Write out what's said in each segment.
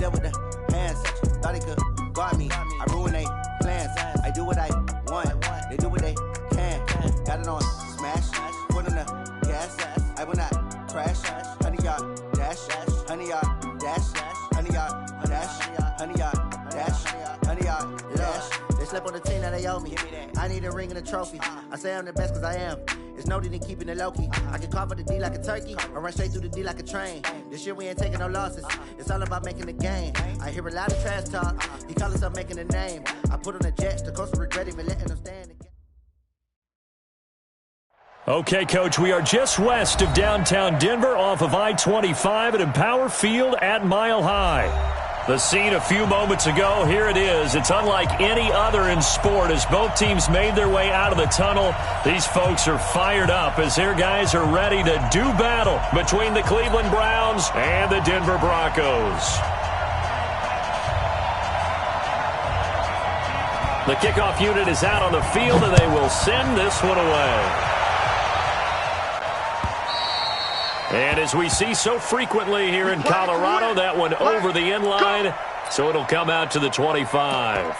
there with the hands. Thought they could guard me. I ruin they plans. I do what I want. They do what they can. Got it on smash. Put on the gas. I will not crash. 100-yard dash. 100-yard dash. 100-yard dash. 100-yard dash. 100-yard dash. They slept on the team that they owe me. I need a ring and a trophy. I say I'm the best because I am. It's no need in keeping it low-key. I can carve up the D like a turkey, or run straight through the D like a train. This year we ain't taking no losses. It's all about making the game. I hear a lot of trash talk. He call himself making a name. I put on the Jets. The coach will regret even letting them stand. Okay, Coach, we are just west of downtown Denver off of I-25 at Empower Field at Mile High. The scene a few moments ago, here it is. It's unlike any other in sport as both teams made their way out of the tunnel. These folks are fired up as their guys are ready to do battle between the Cleveland Browns and the Denver Broncos. The kickoff unit is out on the field, and they will send this one away. And as we see so frequently here in Colorado, that one over the end line, so it'll come out to the 25.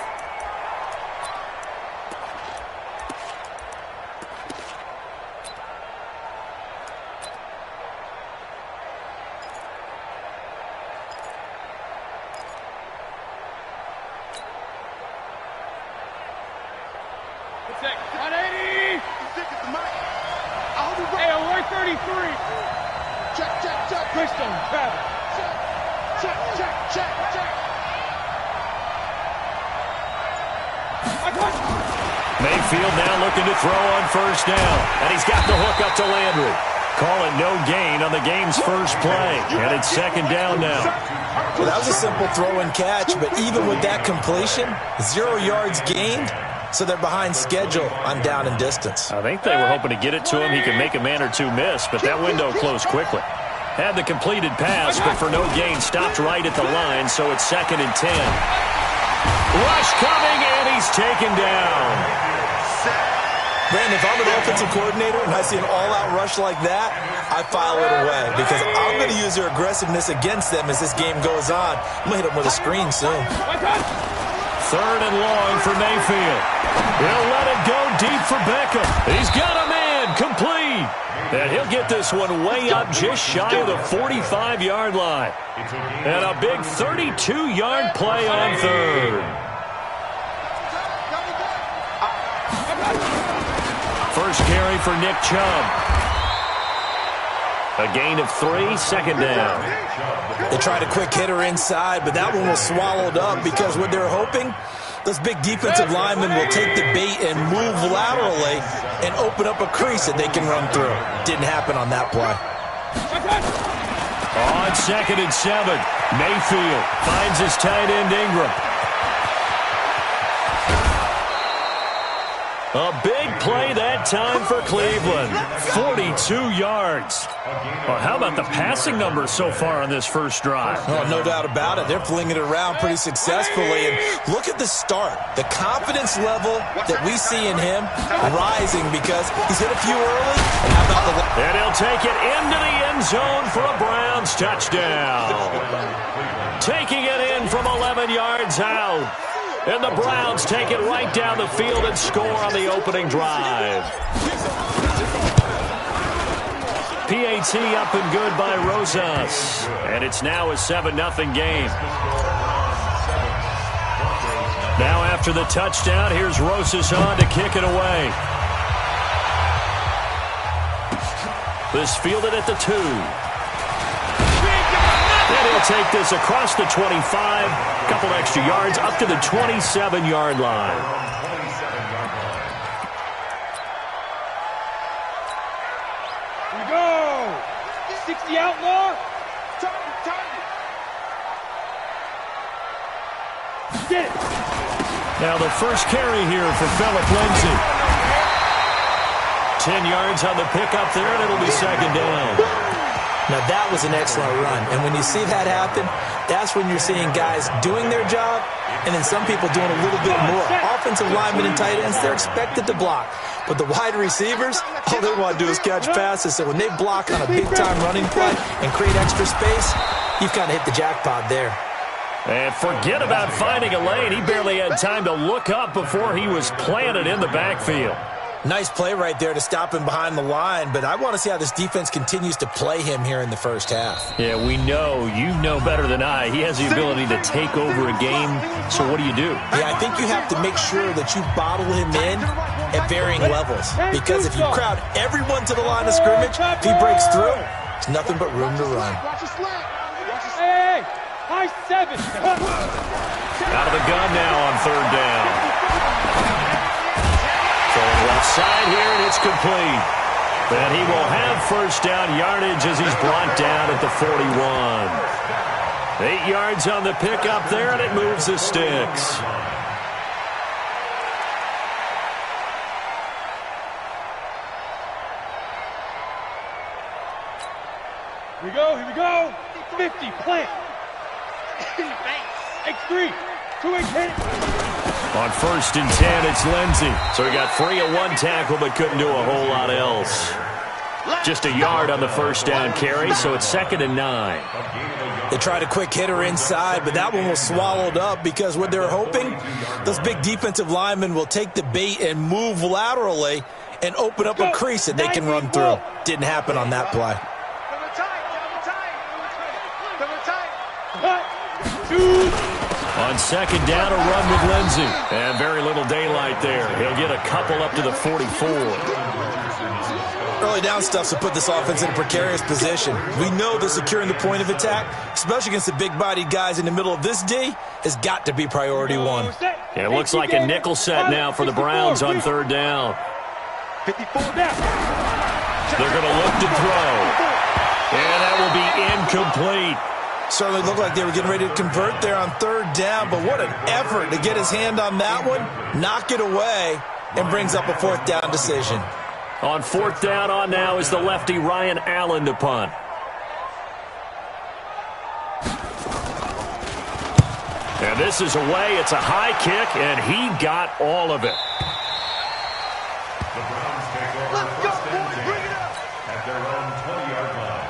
Mayfield now looking to throw on first down. And he's got the hook up to Landry. Call it no gain on the game's first play. And it's second down now. Well, that was a simple throw and catch, but even with that completion, 0 yards gained, so they're behind schedule on down and distance. I think they were hoping to get it to him. He could make a man or two miss, but that window closed quickly. Had the completed pass, but for no gain, stopped right at the line, so it's 2nd and 10. Rush coming, and he's taken down. Brandon, if I'm an offensive coordinator and I see an all-out rush like that, I file it away because I'm going to use their aggressiveness against them as this game goes on. I'm going to hit them with a screen soon. 3rd and long for Mayfield. He'll let it go deep for Beckham. He's got a man complete. And he'll get this one way up just shy of the 45-yard line. And a big 32-yard play on 3rd. First carry for Nick Chubb. A gain of 3, 2nd down. They tried a quick hitter inside, but that one was swallowed up because what they're hoping, those big defensive linemen will take the bait and move laterally and open up a crease that they can run through. Didn't happen on that play. On 2nd and 7, Mayfield finds his tight end Ingram. A big play that time for Cleveland. 42 yards. Well, how about the passing numbers so far on this first drive? Oh, no doubt about it. They're flinging it around pretty successfully. And look at the start. The confidence level that we see in him rising because he's hit a few early. And how about and he'll take it into the end zone for a Browns touchdown. Taking it in from 11 yards out. And the Browns take it right down the field and score on the opening drive. PAT up and good by Rosas. And it's now a 7-0 game. Now after the touchdown, here's Rosas on to kick it away. This fielded at the 2. And he'll take this across the 25, couple extra yards, up to the 27-yard line. Here we go. 60 outlaw. Get it. Now the first carry here for Phillip Lindsay. 10 yards on the pickup there, and it'll be 2nd down. Now, that was an excellent run. And when you see that happen, that's when you're seeing guys doing their job and then some people doing a little bit more. Offensive linemen and tight ends, they're expected to block. But the wide receivers, all they want to do is catch passes. So when they block on a big-time running play and create extra space, you've kind of hit the jackpot there. And forget about finding a lane. He barely had time to look up before he was planted in the backfield. Nice play right there to stop him behind the line, but I want to see how this defense continues to play him here in the first half. Yeah, we know. You know better than I. He has the ability to take over a game, so what do you do? Yeah, I think you have to make sure that you bottle him in at varying levels, because if you crowd everyone to the line of scrimmage, if he breaks through, there's nothing but room to run. Hey, high 7. Out of the gun now on third down. Throwing left side here, and it's complete. And he will have first down yardage as he's brought down at the 41. 8 yards on the pickup there, and it moves the sticks. Here we go. 50, plant. X3, 2-8, On first and 10, it's Lindsey. So he got free of one tackle, but couldn't do a whole lot else. Just a yard on the first down carry, so it's 2nd and 9. They tried a quick hitter inside, but that one was swallowed up because what they're hoping, those big defensive linemen will take the bait and move laterally and open up a crease that they can run through. Didn't happen on that play. On second down, a run with Lindsey. And very little daylight there. He'll get a couple up to the 44. Early down stuff to put this offense in a precarious position. We know that securing the point of attack, especially against the big-bodied guys in the middle of this D, has got to be priority one. Yeah, it looks like a nickel set now for the Browns on third down. 54 down. They're going to look to throw. And that will be incomplete. Certainly looked like they were getting ready to convert there on third down, but what an effort to get his hand on that one, knock it away, and brings up a fourth down decision. On fourth down on now is the lefty Ryan Allen to punt. And this is away. It's a high kick, and he got all of it. The Browns take over first and 10 at their own 20-yard line.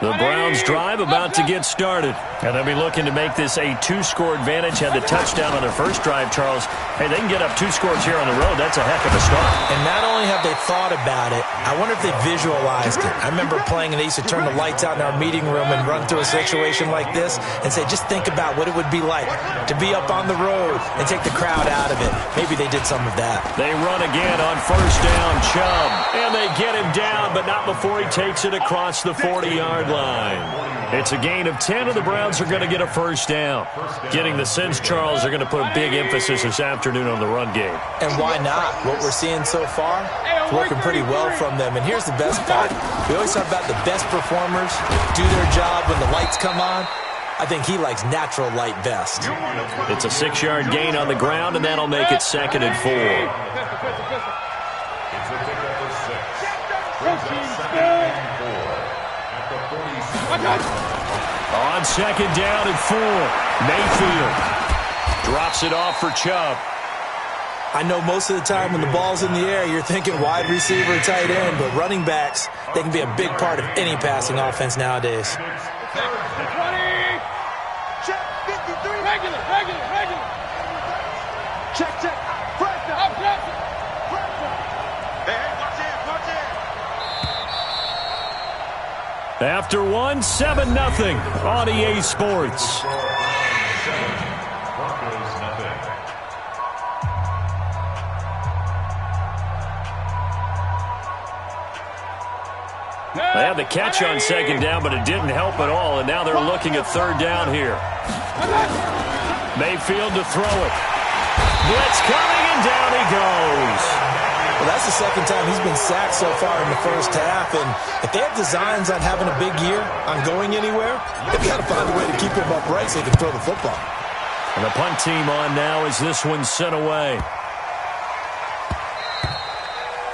The Browns drive about to get started. And they'll be looking to make this a 2-score advantage. Had the touchdown on their first drive, Charles. Hey, they can get up 2 scores here on the road. That's a heck of a start. And not only have they thought about it, I wonder if they visualized it. I remember playing and they used to turn the lights out in our meeting room and run through a situation like this and say, just think about what it would be like to be up on the road and take the crowd out of it. Maybe they did some of that. They run again on first down, Chubb. And they get him down, but not before he takes it across the 40-yard line. It's a gain of 10, and the Browns are going to get a first down. Getting the sense, Charles, are going to put a big emphasis this afternoon on the run game. And why not? What we're seeing so far is working pretty well from them. And here's the best part. We always talk about the best performers do their job when the lights come on. I think he likes natural light best. It's a 6-yard gain on the ground, and that'll make it 2nd and 4. It's a pickup of 6. Brings up 2nd and 4 at the 46. On second down and 4, Mayfield drops it off for Chubb. I know most of the time when the ball's in the air, you're thinking wide receiver, tight end, but running backs, they can be a big part of any passing offense nowadays. 20. Check, 53. Regular. Check. Press up. Hey, watch it. After one, 7-0 on EA Sports. They had the catch on second down, but it didn't help at all, and now they're looking at third down here. Mayfield to throw it. Blitz coming, and down he goes. Well, that's the second time he's been sacked so far in the first half, and if they have designs on having a big year, on going anywhere, they've got to find a way to keep him upright so they can throw the football. And the punt team on now as this one's sent away.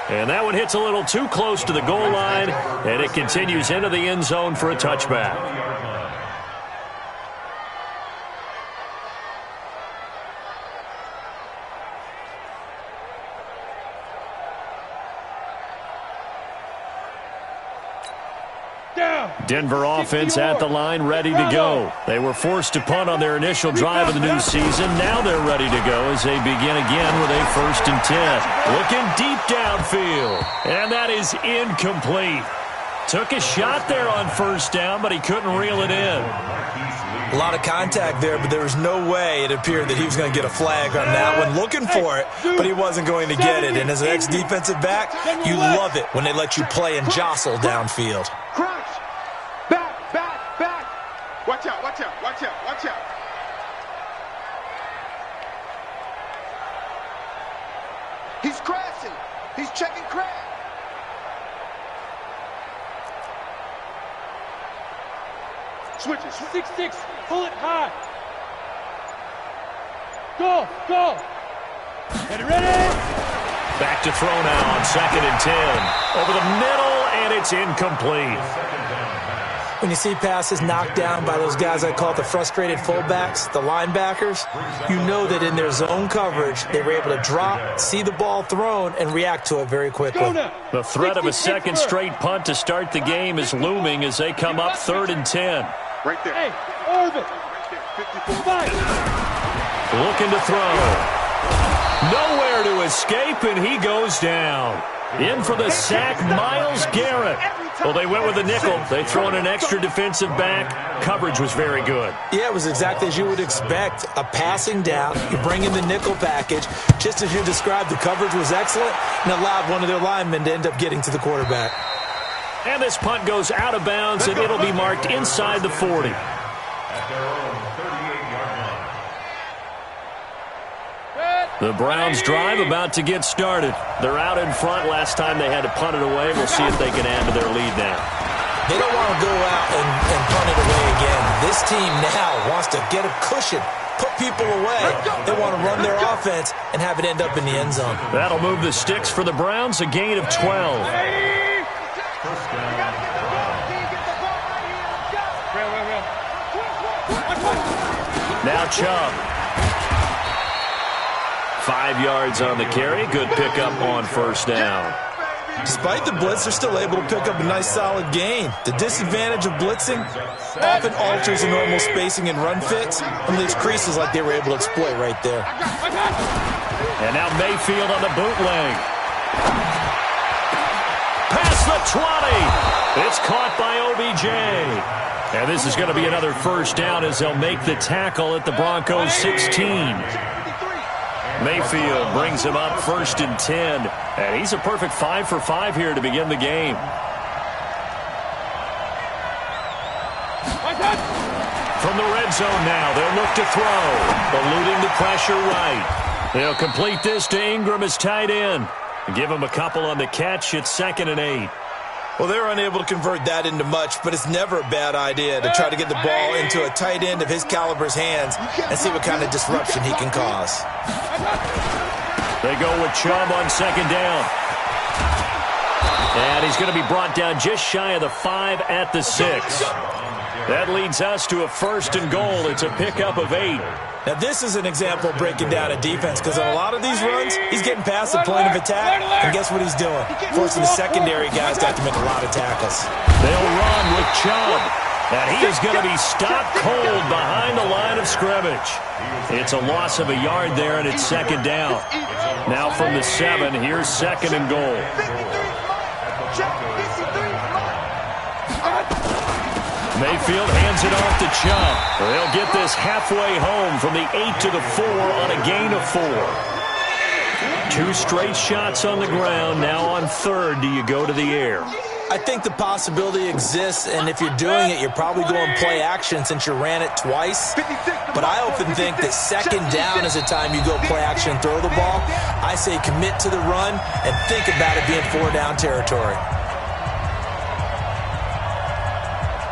And that one hits a little too close to the goal line, and it continues into the end zone for a touchback. Denver offense at the line, ready to go. They were forced to punt on their initial drive of the new season. Now they're ready to go as they begin again with a 1st and 10. Looking deep downfield, and that is incomplete. Took a shot there on 1st down, but he couldn't reel it in. A lot of contact there, but there was no way it appeared that he was going to get a flag on that one. Looking for it, but he wasn't going to get it. And as an ex-defensive back, you love it when they let you play and jostle downfield. Crunch. Back. Watch out. He's crashing. He's checking crash. Switches. 6-6. Pull it high. Go. Get it ready. Back to throw now on 2nd and 10. Over the middle, and it's incomplete. When you see passes knocked down by those guys I call the frustrated fullbacks, the linebackers, you know that in their zone coverage, they were able to drop, see the ball thrown, and react to it very quickly. The threat of a second straight punt to start the game is looming as they come up 3rd and 10. Right there. Hey, orbit. 54. Looking to throw. Nowhere to escape, and he goes down. In for the sack, Myles Garrett. Well, they went with a nickel. They throw in an extra defensive back. Coverage was very good. Yeah, it was exactly as you would expect. A passing down, you bring in the nickel package. Just as you described, the coverage was excellent and allowed one of their linemen to end up getting to the quarterback. And this punt goes out of bounds, and it'll be marked inside the 40. At their own 38-yard line. The Browns drive about to get started. They're out in front. Last time they had to punt it away. We'll see if they can add to their lead now. They don't want to go out and punt it away again. This team now wants to get a cushion, put people away. They want to run their offense and have it end up in the end zone. That'll move the sticks for the Browns, a gain of 12. Now Chubb. 5 yards on the carry. Good pickup on 1st down. Despite the blitz, they're still able to pick up a nice solid gain. The disadvantage of blitzing often alters the normal spacing and run fits and leaves creases like they were able to exploit right there. And now Mayfield on the bootleg. Past the 20. It's caught by OBJ. And this is going to be another 1st down as they'll make the tackle at the Broncos' 16. Mayfield brings him up 1st and 10. And he's a perfect 5 for 5 here to begin the game. From the red zone now, they'll look to throw. Eluding the pressure right. They'll complete this to Ingram as tight end. Give him a couple on the catch. It's 2nd and 8. Well, they were unable to convert that into much, but it's never a bad idea to try to get the ball into a tight end of his caliber's hands and see what kind of disruption he can cause. They go with Chubb on 2nd down. And he's going to be brought down just shy of the 5 at the 6. That leads us to a 1st and goal. It's a pickup of 8. Now, this is an example of breaking down a defense because on a lot of these runs, he's getting past the point of attack, and guess what he's doing? Forcing the secondary guys to have to make a lot of tackles. They'll run with Chubb, and he is going to be stopped cold behind the line of scrimmage. It's a loss of a yard there, and it's 2nd down. Now from the 7, here's 2nd and goal. Mayfield hands it off to Chubb. They'll get this halfway home from the 8 to the 4 on a gain of 4. 2 straight shots on the ground. Now on 3rd, do you go to the air? I think the possibility exists, and if you're doing it, you're probably going play action since you ran it twice. But I often think that 2nd down is the time you go play action and throw the ball. I say commit to the run and think about it being 4-down territory.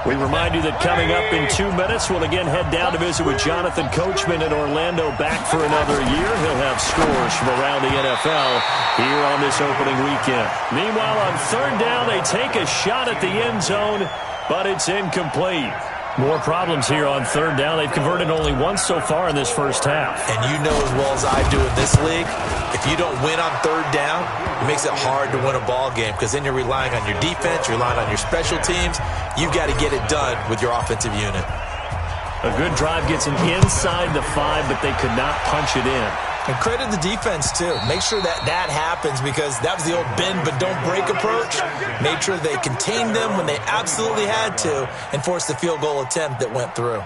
We remind you that coming up in 2 minutes, we'll again head down to visit with Jonathan Coachman in Orlando, back for another year. He'll have scores from around the NFL here on this opening weekend. Meanwhile, on 3rd down, they take a shot at the end zone, but it's incomplete. More problems here on third down. They've converted only once so far in this first half. And you know as well as I do in this league, if you don't win on third down, it makes it hard to win a ball game because then you're relying on your defense, you're relying on your special teams. You've got to get it done with your offensive unit. A good drive gets them inside the 5, but they could not punch it in. And credit the defense, too. Make sure that happens because that was the old bend but don't break approach. Made sure they contained them when they absolutely had to and forced the field goal attempt that went through.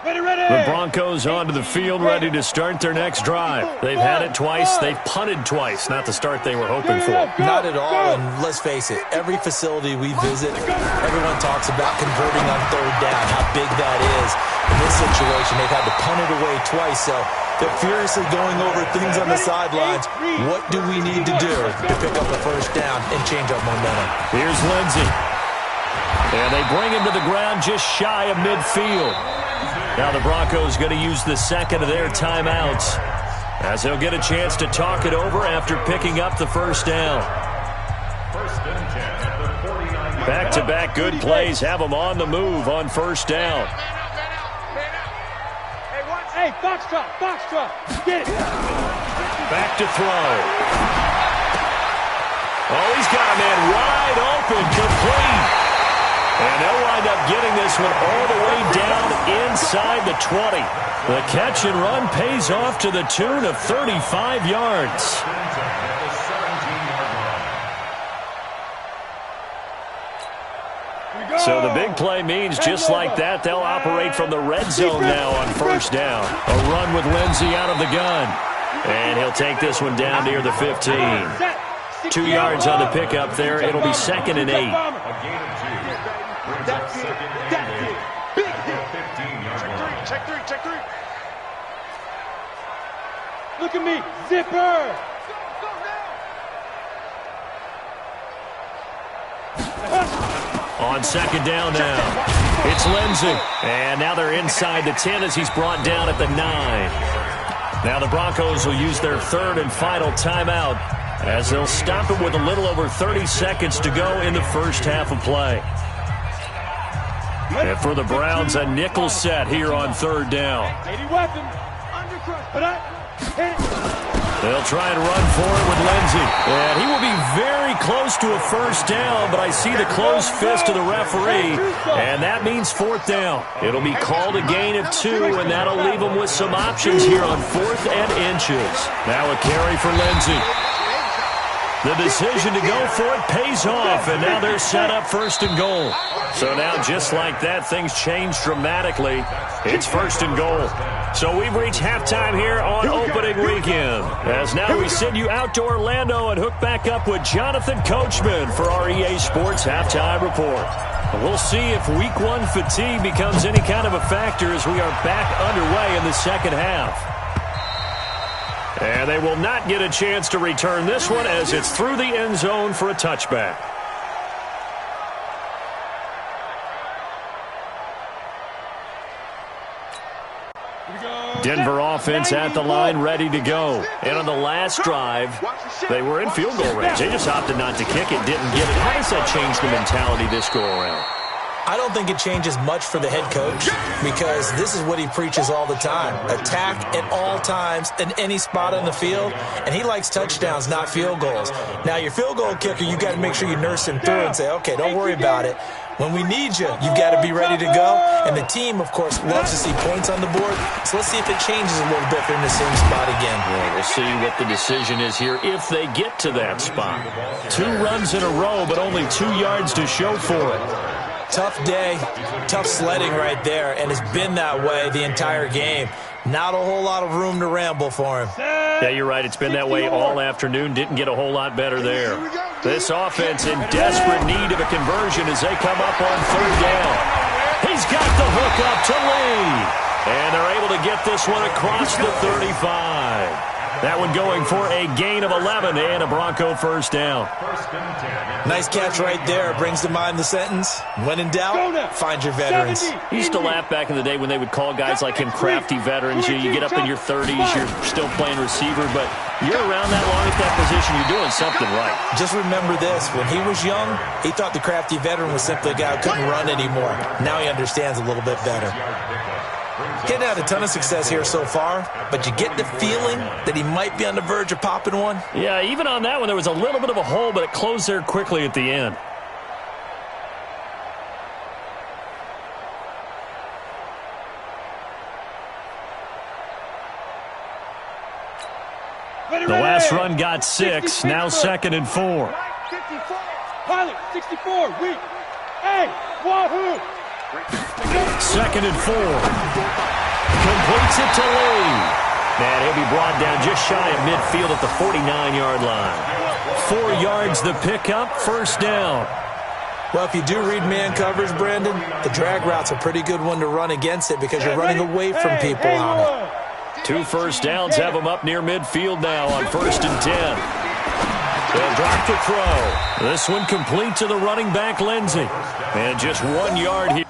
The Broncos onto the field, ready to start their next drive. They've had it twice. They've punted twice. Not the start they were hoping for. Not at all, and let's face it, every facility we visit, everyone talks about converting on third down, how big that is. In this situation, they've had to punt it away twice, so they're furiously going over things on the sidelines. What do we need to do to pick up a first down and change our momentum? Here's Lindsey. And they bring him to the ground just shy of midfield. Now the Broncos going to use the second of their timeouts as they'll get a chance to talk it over after picking up the first down. Back-to-back good plays have them on the move on first down. Hey, Foxtrot, get it. Back to throw. Oh, he's got a man wide open, complete. And they'll wind up getting this one all the way down inside the 20. The catch and run pays off to the tune of 35 yards. So the big play means just like that, they'll operate from the red zone now on first down. A run with Lindsey out of the gun. And he'll take this one down near the 15. 2 yards on the pickup there. It'll be 2nd and 8. That's it. Big hit. Check three. Look at me. Zipper. On second down now. It's Lindsey. And now they're inside the 10 as he's brought down at the 9. Now the Broncos will use their third and final timeout as they'll stop it with a little over 30 seconds to go in the first half of play. And for the Browns, a nickel set here on third down. They'll try and run for it with Lindsey. And he will be very close to a first down, but I see the closed fist of the referee, and that means 4th down. It'll be called a gain of 2, and that'll leave them with some options here on 4th and inches. Now a carry for Lindsey. The decision to go for it pays off, and now they're set up 1st and goal. So now, just like that, things change dramatically. It's 1st and goal. So we've reached halftime here on opening weekend. As now we send you out to Orlando and hook back up with Jonathan Coachman for our EA Sports Halftime Report. We'll see if Week 1 fatigue becomes any kind of a factor as we are back underway in the second half. And they will not get a chance to return this one as it's through the end zone for a touchback. Denver offense at the line, ready to go. And on the last drive, they were in field goal range. They just opted not to kick it, didn't get it. How does that change the mentality this go around? I don't think it changes much for the head coach because this is what he preaches all the time. Attack at all times in any spot on the field, and he likes touchdowns, not field goals. Now, your field goal kicker, you got to make sure you nurse him through and say, okay, don't worry about it. When we need you, you've got to be ready to go. And the team, of course, loves to see points on the board. So let's see if it changes a little bit if they're in the same spot again. Well, we'll see what the decision is here if they get to that spot. 2 runs in a row, but only 2 yards to show for it. Tough day, tough sledding right there, and it's been that way the entire game. Not a whole lot of room to ramble for him. Yeah, you're right. It's been that way all afternoon. Didn't get a whole lot better there. This offense in desperate need of a conversion as they come up on third down. He's got the hook up to lead. And they're able to get this one across the 35. That one going for a gain of 11 and a Bronco first down. Nice catch right there. Brings to mind the sentence, when in doubt, find your veterans. He used to laugh back in the day when they would call guys like him crafty veterans. You get up in your 30s, you're still playing receiver, but you're around that long at that position, you're doing something right. Just remember this. When he was young, he thought the crafty veteran was simply a guy who couldn't run anymore. Now he understands a little bit better. Getting had a ton of success here so far, but you get the feeling that he might be on the verge of popping one. Yeah, even on that one, there was a little bit of a hole, but it closed there quickly at the end. The last run got 6, now 2nd and 4. Pilot, 64, weak. Hey, wahoo! 2nd and 4. Completes it to Lee. And he'll be brought down just shy of midfield at the 49-yard line. 4 yards the pickup, first down. Well, if you do read man coverage, Brandon, the drag route's a pretty good one to run against it because you're running away from people on it. 2 first downs have them up near midfield now on 1st and 10. They'll drop the throw. This one complete to the running back, Lindsey. And just 1 yard here.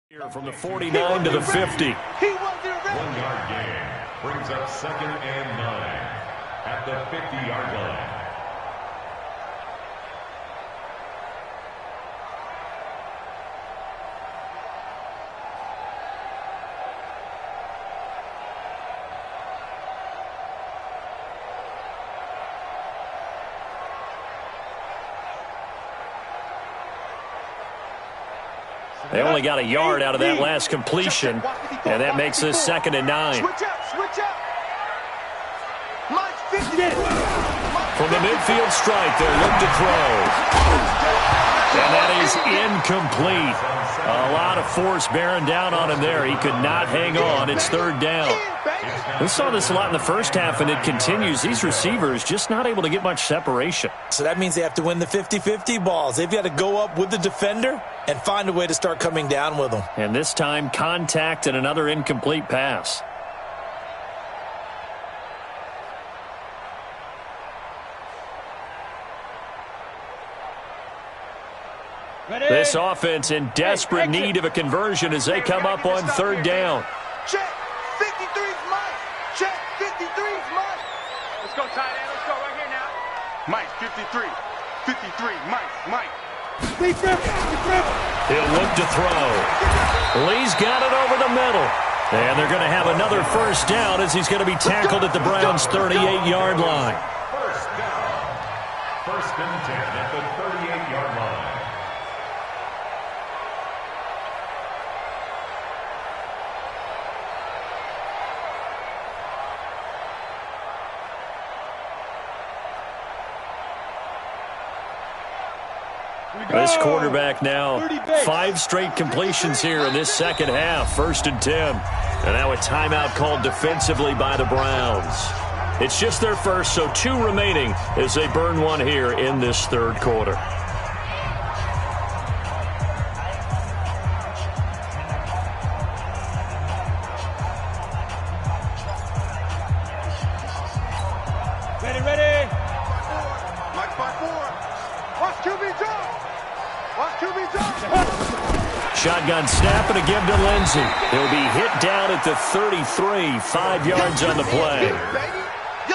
Here from the 49 to the 50. 1 yard gain brings up 2nd and 9 at the 50-yard line. They only got a yard out of that last completion, and that makes this 2nd and 9. Switch up. From the midfield strike, they'll look to throw. And that is incomplete. A lot of force bearing down on him there. He could not hang on. It's 3rd down. We saw this a lot in the first half, and it continues. These receivers just not able to get much separation. So that means they have to win the 50-50 balls. They've got to go up with the defender and find a way to start coming down with them. And this time, contact and another incomplete pass. Ready? This offense in desperate need of a conversion as they come up on 3rd down. Check. 53's Mike. Check. 53's Mike. Let's go, tight end. Let's go right here now. Mike, 53. 53, Mike. He'll look to throw. Lee's got it over the middle. And they're going to have another first down as he's going to be tackled at the Browns' 38-yard line. First down. 1st and 10 at the 38-yard line. This quarterback now 5 straight completions here in this second half. 1st and 10. And now a timeout called defensively by the Browns. It's just their first, so 2 remaining as they burn one here in this 3rd quarter. Ready. Mike's by 4. Watch QB drop. Shotgun snap and a give to Lindsey. He'll be hit down at the 33, 5 yards on the play.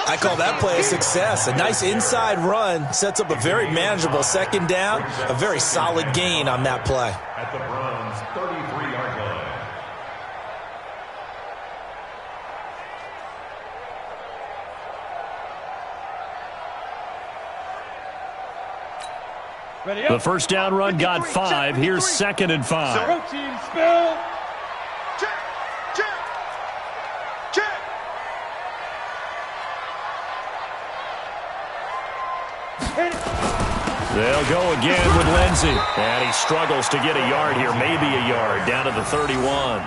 I call that play a success. A nice inside run sets up a very manageable 2nd down. A very solid gain on that play. At the Browns' 33-yard line. The first down run got 5. Here's 2nd and 5. Protein spill. They'll go again with Lindsey. And he struggles to get a yard here, maybe a yard, down to the 31.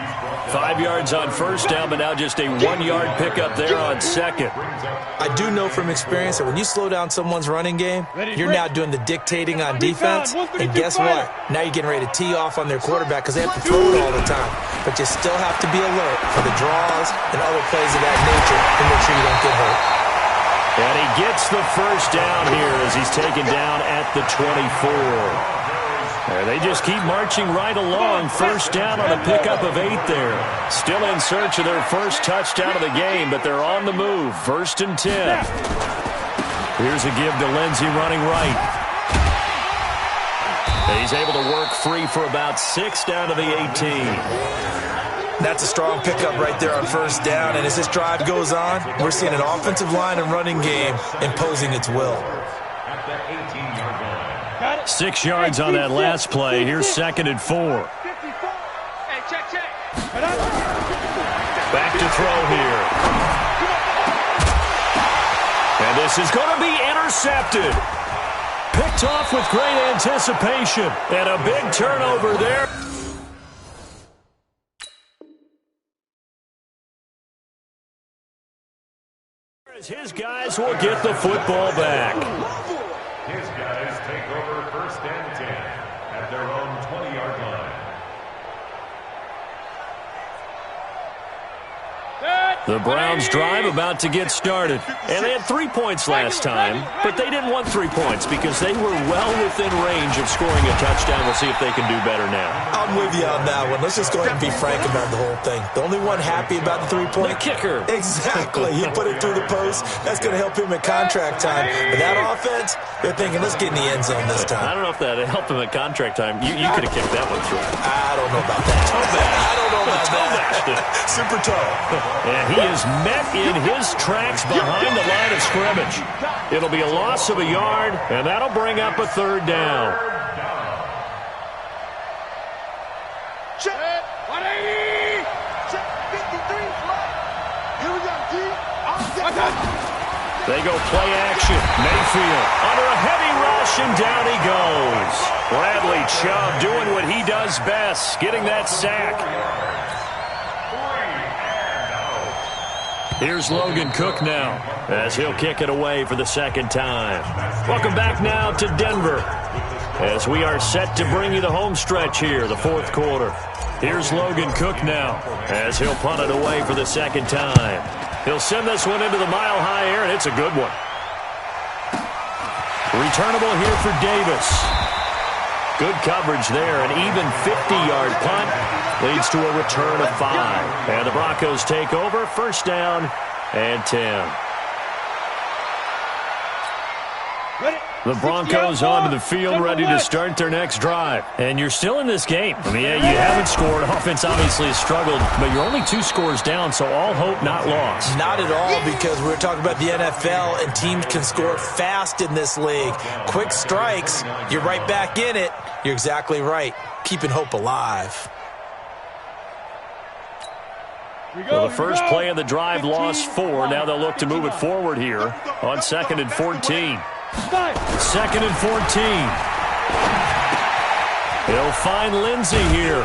5 yards on first down, but now just a 1-yard pickup there on second. I do know from experience that when you slow down someone's running game, you're now doing the dictating on defense. And guess what? Now you're getting ready to tee off on their quarterback because they have to throw it all the time. But you still have to be alert for the draws and other plays of that nature to make sure you don't get hurt. And he gets the first down here as he's taken down at the 24. And they just keep marching right along. First down on a pickup of 8 there. Still in search of their first touchdown of the game, but they're on the move. 1st and 10. Here's a give to Lindsey running right. And he's able to work free for about 6 down to the 18. That's a strong pickup right there on first down. And as this drive goes on, we're seeing an offensive line and running game imposing its will. 6 yards on that last play. Here's 2nd and 4. Hey, check. Back to throw here. And this is going to be intercepted. Picked off with great anticipation. And a big turnover there. His guys will get the football back. His guys take over 1st and 10 at their own 20-yard line. The Browns drive about to get started. And they had 3 points last time, but they didn't want 3 points because they were well within range of scoring a touchdown. We'll see if they can do better now. I'm with you on that one. Let's just go ahead and be frank about the whole thing. The only one happy about the 3-point? The kicker. Exactly. He put it through the post. That's going to help him at contract time. But that offense, they're thinking, let's get in the end zone this time. I don't know if that helped him at contract time. You could have kicked that one through. I don't know about that. I don't know about that. Super toe. And he is met in his tracks behind the line of scrimmage. It'll be a loss of a yard, and that'll bring up a 3rd down. Check. 180. Check. 53. Here we go, G. They go play action. Mayfield under a heavy rush, and down he goes. Bradley Chubb doing what he does best, getting that sack. Here's Logan Cook now as he'll kick it away for the 2nd time. Welcome back now to Denver as we are set to bring you the home stretch here, the 4th quarter. Here's Logan Cook now as he'll punt it away for the 2nd time. He'll send this one into the mile-high air, and it's a good one. Returnable here for Davis. Good coverage there. An even 50-yard punt leads to a return of 5. And the Broncos take over. 1st down and 10. The Broncos onto the field, ready to start their next drive. And you're still in this game. I mean, yeah, you haven't scored. Offense obviously has struggled, but you're only 2 scores down, so all hope not lost. Not at all, because we're talking about the NFL, and teams can score fast in this league. Quick strikes, you're right back in it. You're exactly right. Keeping hope alive. Well, the first play of the drive lost 4. Now they'll look to move it forward here on 2nd and 14. 2nd and 14. He'll find Lindsey here.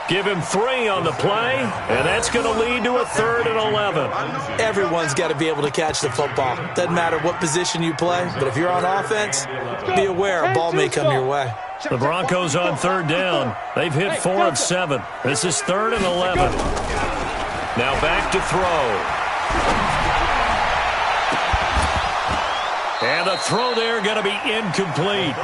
Give him 3 on the play, and that's going to lead to a 3rd and 11. Everyone's got to be able to catch the football. Doesn't matter what position you play, but if you're on offense, be aware a ball may come your way. The Broncos on 3rd down. They've hit 4 of 7. This is 3rd and 11. Now back to throw. And the throw there going to be incomplete.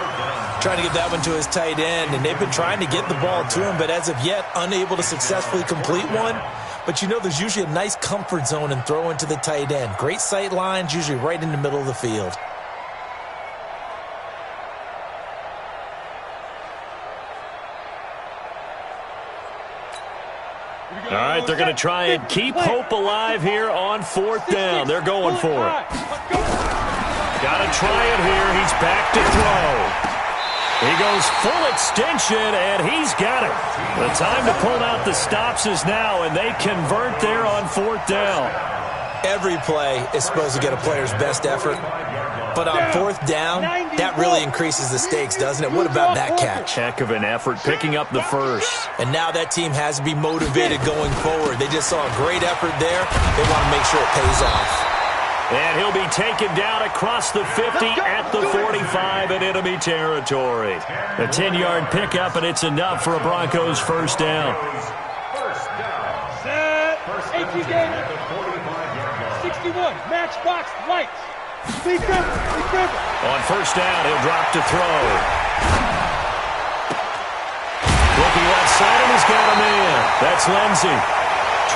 Trying to get that one to his tight end, and they've been trying to get the ball to him, but as of yet, unable to successfully complete one. But you know there's usually a nice comfort zone in throwing to the tight end. Great sight lines, usually right in the middle of the field. All right, they're going to try and keep hope alive here on 4th down. They're going for it. Got to try it here. He's back to throw. He goes full extension, and he's got it. The time to pull out the stops is now, and they convert there on 4th down. Every play is supposed to get a player's best effort. But on fourth down, that really increases the stakes, doesn't it? What about that catch? Heck of an effort, picking up the first. And now that team has to be motivated going forward. They just saw a great effort there. They want to make sure it pays off. And he'll be taken down across the 50 at the 45 in enemy territory. A 10-yard pickup, and it's enough for a Broncos first down. Set. 18 game. 61. Matchbox lights. Be careful. On first down, he'll drop to throw. Looking left side, and he's got a man. That's Lindsey.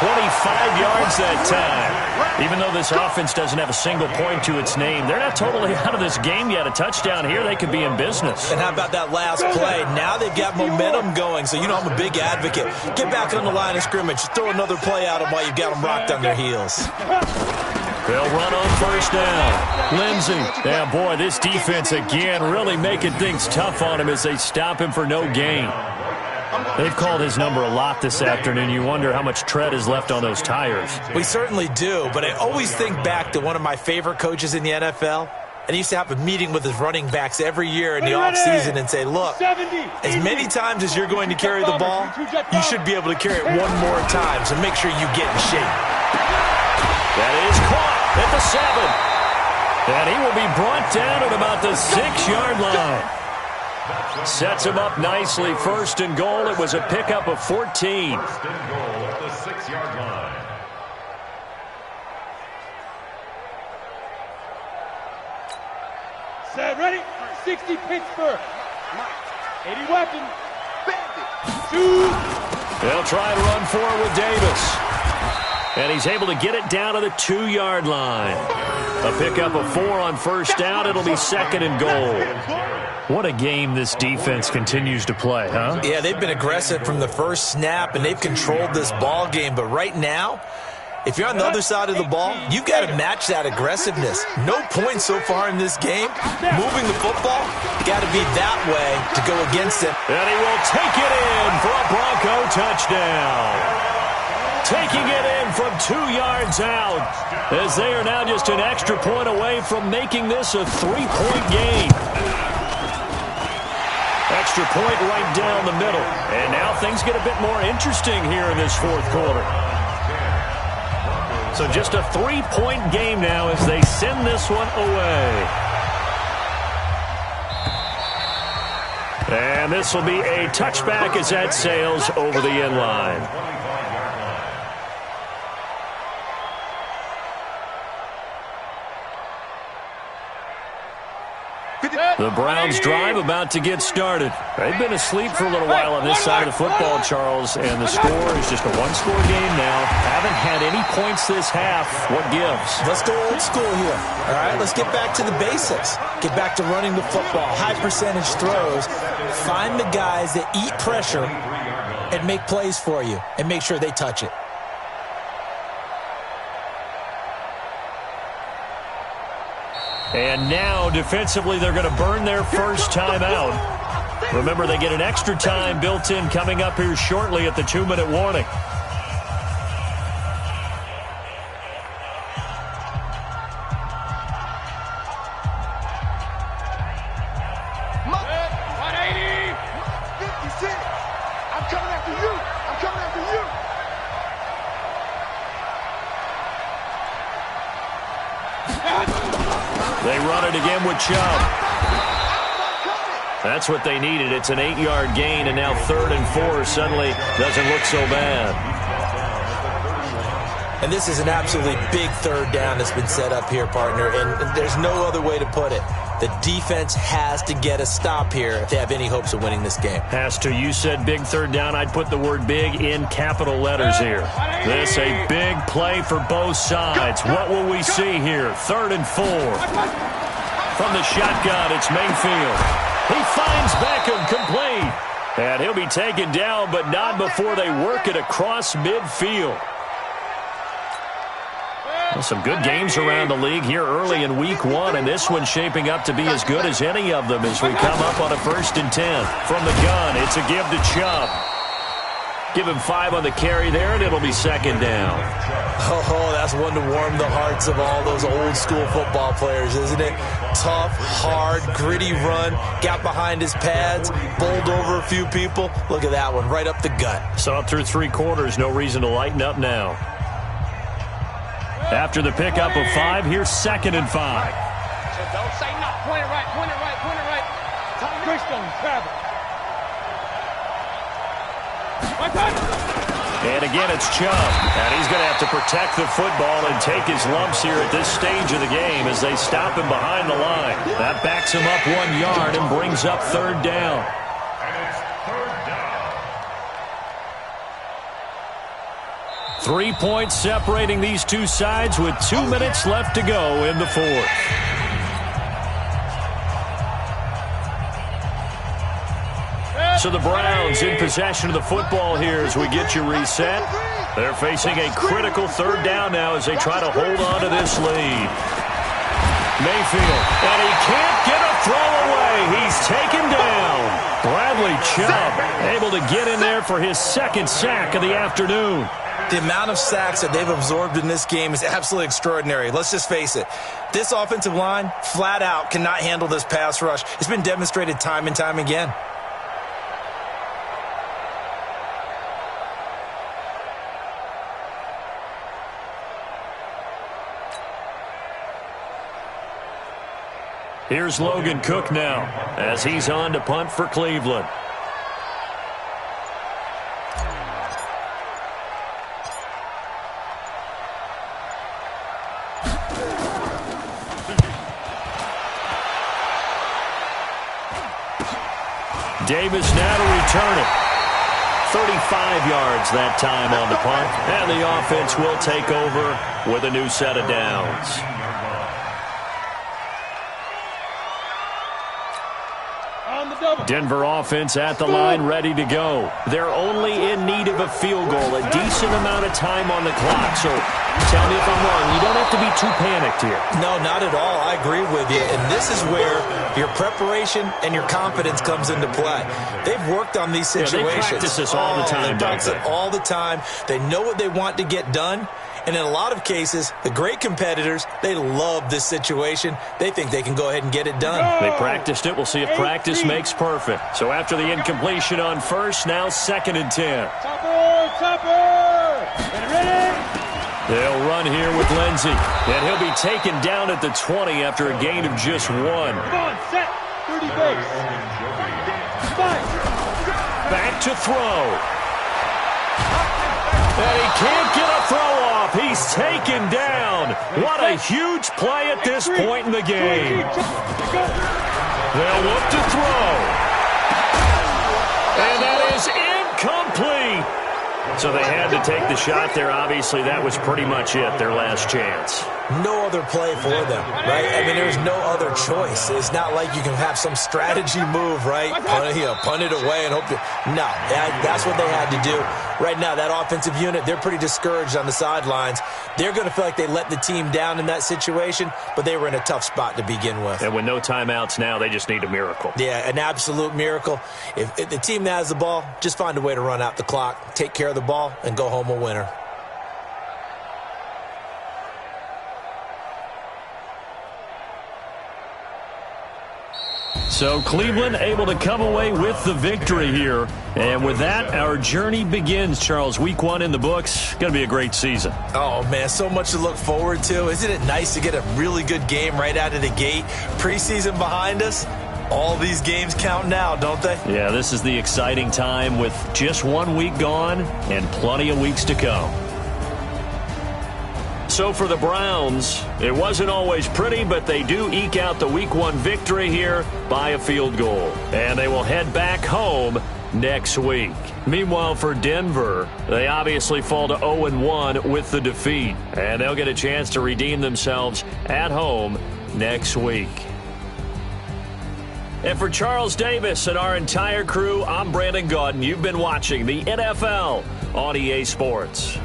25 yards that time. Even though this offense doesn't have a single point to its name, they're not totally out of this game yet. A touchdown here, they could be in business. And how about that last play? Now they've got momentum going, so you know I'm a big advocate. Get back on the line of scrimmage. Throw another play at them while you've got them rocked on their heels. They'll run on first down. Lindsey. Yeah, boy, this defense again really making things tough on him as they stop him for no gain. They've called his number a lot this afternoon. You wonder how much tread is left on those tires. We certainly do, but I always think back to one of my favorite coaches in the NFL. And he used to have a meeting with his running backs every year in the offseason and say, look, as many times as you're going to carry the ball, you should be able to carry it one more time, so make sure you get in shape. That is caught at the 7. And he will be brought down at about the 6-yard line. Sets him up nicely. First and goal. It was a pickup of 14. First and goal at the 6-yard line. Set, ready? 60 Pittsburgh. 80 weapon. Shoot. They'll try to run forward with Davis. And he's able to get it down to the 2-yard line. A pickup of 4 on first down. It'll be second and goal. What a game this defense continues to play, huh? Yeah, they've been aggressive from the first snap, and they've controlled this ball game. But right now, if you're on the other side of the ball, you've got to match that aggressiveness. No points so far in this game. Moving the football, got to be that way to go against it. And he will take it in for a Bronco touchdown. Taking it in from 2 yards out, as they are now just an extra point away from making this a 3-point game. Extra point right down the middle. And now things get a bit more interesting here in this fourth quarter. So just a 3-point game now as they send this one away. And this will be a touchback as that sails over the end line. The Browns drive about to get started. They've been asleep for a little while on this side of the football, Charles, and the score is just a one-score game now. Haven't had any points this half. What gives? Let's go old school here. All right, let's get back to the basics. Get back to running the football, high percentage throws. Find the guys that eat pressure and make plays for you and make sure they touch it. And now, defensively, they're going to burn their first time out. Remember, they get an extra time built in coming up here shortly at the 2-minute warning. They run it again with Chubb. That's what they needed. It's an 8-yard gain, and now 3rd and 4 suddenly doesn't look so bad. And this is an absolutely big third down that's been set up here, partner, and there's no other way to put it. The defense has to get a stop here if they have any hopes of winning this game. Has to. You said big third down. I'd put the word big in capital letters here. This a big play for both sides. What will we see here? 3rd and 4. From the shotgun, it's Mayfield. He finds Beckham complete. And he'll be taken down, but not before they work it across midfield. Well, some good games around the league here early in week 1, and this one's shaping up to be as good as any of them as we come up on a 1st and 10. From the gun, it's a give to Chubb. Give him 5 on the carry there, and it'll be second down. Oh, that's one to warm the hearts of all those old-school football players, isn't it? Tough, hard, gritty run, got behind his pads, bowled over a few people. Look at that one, right up the gut. Saw it through 3 quarters, no reason to lighten up now. After the pickup of 5, here's 2nd and 5. Don't say no. Point it right, point it right, point it right. Twist on him, grab it. And again, it's Chubb. And he's going to have to protect the football and take his lumps here at this stage of the game as they stop him behind the line. That backs him up 1 yard and brings up 3rd down. And it's 3rd down. 3 points separating these two sides with 2 minutes left to go in the 4th. So the Browns in possession of the football here as we get you reset. They're facing a critical 3rd down now as they try to hold on to this lead. Mayfield, and he can't get a throw away. He's taken down. Bradley Chubb able to get in there for his 2nd sack of the afternoon. The amount of sacks that they've absorbed in this game is absolutely extraordinary. Let's just face it. This offensive line, flat out, cannot handle this pass rush. It's been demonstrated time and time again. Here's Logan Cook now as he's on to punt for Cleveland. Davis now to return it. 35 yards that time on the punt. And the offense will take over with a new set of downs. Denver offense at the line, ready to go. They're only in need of a field goal, a decent amount of time on the clock. So tell me if I'm wrong. You don't have to be too panicked here. No, not at all. I agree with you. And this is where your preparation and your confidence comes into play. They've worked on these situations. Yeah, they practice this all the time. They practice it all the time. They know what they want to get done. And in a lot of cases, the great competitors, they love this situation. They think they can go ahead and get it done. They practiced it. We'll see if practice makes perfect. So after the incompletion on 1st, now 2nd and 10. Topper! Get ready! They'll run here with Lindsey. And he'll be taken down at the 20 after a gain of just 1. Come on, set! 30 base. Back to throw. And he can't get a throw off. He's taken down. What a huge play at this point in the game. They'll look to throw. And that is incomplete. So they had to take the shot there. Obviously, that was pretty much it, their last chance. No other play for them, right? I mean, there's no other choice. It's not like you can have some strategy move, right? Punt it away and hope to... No, that's what they had to do. Right now, that offensive unit, they're pretty discouraged on the sidelines. They're going to feel like they let the team down in that situation, but they were in a tough spot to begin with. And with no timeouts now, they just need a miracle. Yeah, an absolute miracle. If the team that has the ball, just find a way to run out the clock, take care of the ball, and go home a winner. So Cleveland able to come away with the victory here. And with that, our journey begins, Charles. Week 1 in the books. Going to be a great season. Oh, man, so much to look forward to. Isn't it nice to get a really good game right out of the gate? Preseason behind us. All these games count now, don't they? Yeah, this is the exciting time with just 1 week gone and plenty of weeks to come. So for the Browns, it wasn't always pretty, but they do eke out the Week 1 victory here by a field goal. And they will head back home next week. Meanwhile, for Denver, they obviously fall to 0-1 with the defeat. And they'll get a chance to redeem themselves at home next week. And for Charles Davis and our entire crew, I'm Brandon Gaudin. You've been watching the NFL on EA Sports.